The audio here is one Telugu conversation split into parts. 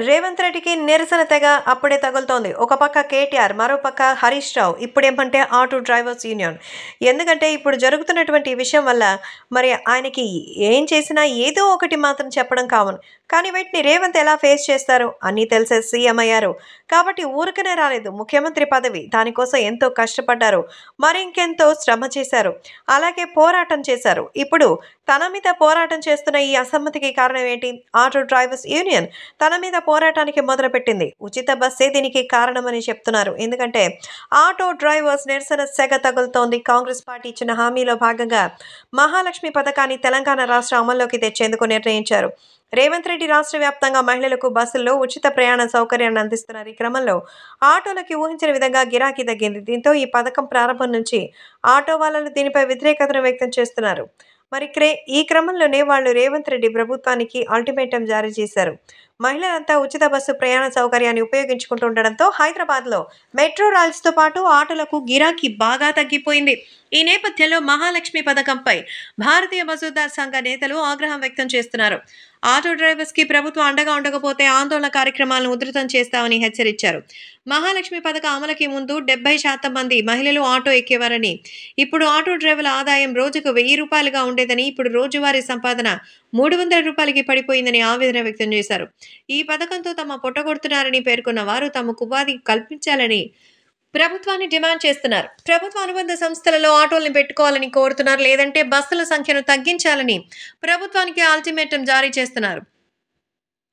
రేవంత్ రెడ్డికి నిరసన తెగ అప్పుడే తగులుతోంది. ఒక పక్క కేటీఆర్, మరో పక్క Harish Rao. ఇప్పుడేమంటే auto drivers union. ఎందుకంటే ఇప్పుడు జరుగుతున్నటువంటి ఈ విషయం వల్ల మరి ఆయనకి ఏం చేసినా ఏదో ఒకటి మాత్రం చెప్పడం కామన్. కానీ వీటిని రేవంత్ ఎలా ఫేస్ చేస్తారు? అన్నీ తెలిసే సీఎం అయ్యారు. కాబట్టి ఊరికనే రాలేదు. ముఖ్యమంత్రి పదవి. దానికోసం ఎంతో కష్టపడ్డారు. మరి ఇంకెంతో శ్రమ చేశారు. అలాగే పోరాటం చేశారు. ఇప్పుడు తన మీద పోరాటం చేస్తున్న ఈ అసమ్మతికి కారణం ఏంటి? ఆటో డ్రైవర్స్ యూనియన్ తన మీద పోరాటానికి మొదలుపెట్టింది. ఉచిత బస్సే దీనికి కారణమని చెప్తున్నారు. ఎందుకంటే ఆటో డ్రైవర్స్ నిరసన సెగ తగులుతోంది. కాంగ్రెస్ పార్టీ ఇచ్చిన హామీలో భాగంగా మహాలక్ష్మి పథకాన్ని తెలంగాణ రాష్ట్ర అమల్లోకి తెచ్చేందుకు నిర్ణయించారు. రేవంత్ రెడ్డి రాష్ట్ర వ్యాప్తంగా మహిళలకు బస్సుల్లో ఉచిత ప్రయాణ సౌకర్యాన్ని అందిస్తున్నారు. ఈ క్రమంలో ఆటోలకి ఊహించిన విధంగా గిరాకీ తగ్గింది. దీంతో ఈ పథకం ప్రారంభం నుంచి ఆటో వాళ్ళను దీనిపై వ్యతిరేకతను వ్యక్తం చేస్తున్నారు. మరి ఈ క్రమంలోనే వాళ్ళు రేవంత్ రెడ్డి ప్రభుత్వానికి అల్టిమేటం జారీ చేశారు. మహిళలంతా ఉచిత బస్సు ప్రయాణ సౌకర్యాన్ని ఉపయోగించుకుంటుండడంతో హైదరాబాద్లో మెట్రో రైల్స్తో పాటు ఆటోలకు గిరాకీ బాగా తగ్గిపోయింది. ఈ నేపథ్యంలో మహాలక్ష్మి పథకంపై భారతీయ మజూర్దార్ సంఘ నేతలు ఆగ్రహం వ్యక్తం చేస్తున్నారు. ఆటో డ్రైవర్స్కి ప్రభుత్వం అండగా ఉండకపోతే ఆందోళన కార్యక్రమాలను ఉధృతం చేస్తామని హెచ్చరించారు. మహాలక్ష్మి పథకం అమలుకి ముందు 70% మంది మహిళలు ఆటో ఎక్కేవారని, ఇప్పుడు ఆటో డ్రైవర్ల ఆదాయం రోజుకు ₹1000గా ఉండేదని, ఇప్పుడు రోజువారీ సంపాదన ₹300కి పడిపోయిందని ఆవేదన వ్యక్తం చేశారు. ఈ పథకంతో తమ పొట్టగొడుతున్నారని పేర్కొన్న వారు తమకు ఉపాధి కల్పించాలని ప్రభుత్వాన్ని డిమాండ్ చేస్తున్నారు. ప్రభుత్వ అనుబంధ సంస్థలలో ఆటోల్ని పెట్టుకోవాలని కోరుతున్నారు. లేదంటే బస్సుల సంఖ్యను తగ్గించాలని ప్రభుత్వానికి అల్టిమేటం జారీ చేస్తున్నారు.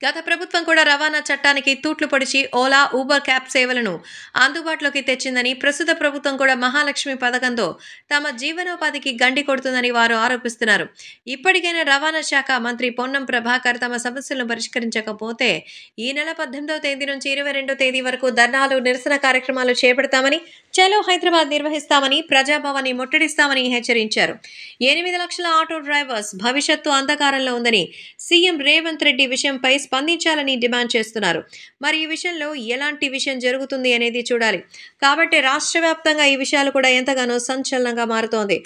గత ప్రభుత్వం కూడా రవాణా చట్టానికి తూట్లు పొడిచి ఓలా, ఊబర్ క్యాబ్ సేవలను అందుబాటులోకి తెచ్చిందని, ప్రస్తుత ప్రభుత్వం కూడా మహాలక్ష్మి పథకంతో తమ జీవనోపాధికి గండి కొడుతుందని వారు ఆరోపిస్తున్నారు. ఇప్పటికైనా రవాణా శాఖ మంత్రి పొన్నం ప్రభాకర్ తమ సమస్యలను పరిష్కరించకపోతే ఈ నెల 18వ తేదీ నుంచి 22వ తేదీ వరకు ధర్నాలు, నిరసన కార్యక్రమాలు చేపడతామని, చలో హైదరాబాద్ నిర్వహిస్తామని, ప్రజాభవన్ని ముట్టడిస్తామని హెచ్చరించారు. 8 లక్షల ఆటో డ్రైవర్స్ భవిష్యత్తు అంధకారంలో ఉందని సీఎం రేవంత్ రెడ్డి విషయంపై స్పందించాలని డిమాండ్ చేస్తున్నారు. మరి ఈ విషయంలో ఎలాంటి విషయం జరుగుతుంది అనేది చూడాలి. కాబట్టి రాష్ట్ర వ్యాప్తంగా ఈ విషయాలు కూడా ఎంతగానో సంచలనంగా మారుతోంది.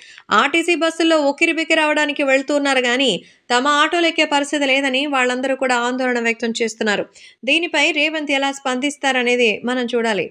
ఆర్టీసీ బస్సుల్లో ఉక్కిరిబిక్కిరి అవడానికి వెళ్తున్నారు కానీ తమ ఆటోలు ఎక్కే పరిస్థితి లేదని వాళ్ళందరూ కూడా ఆందోళన వ్యక్తం చేస్తున్నారు. దీనిపై రేవంత్ ఎలా స్పందిస్తారనేది మనం చూడాలి.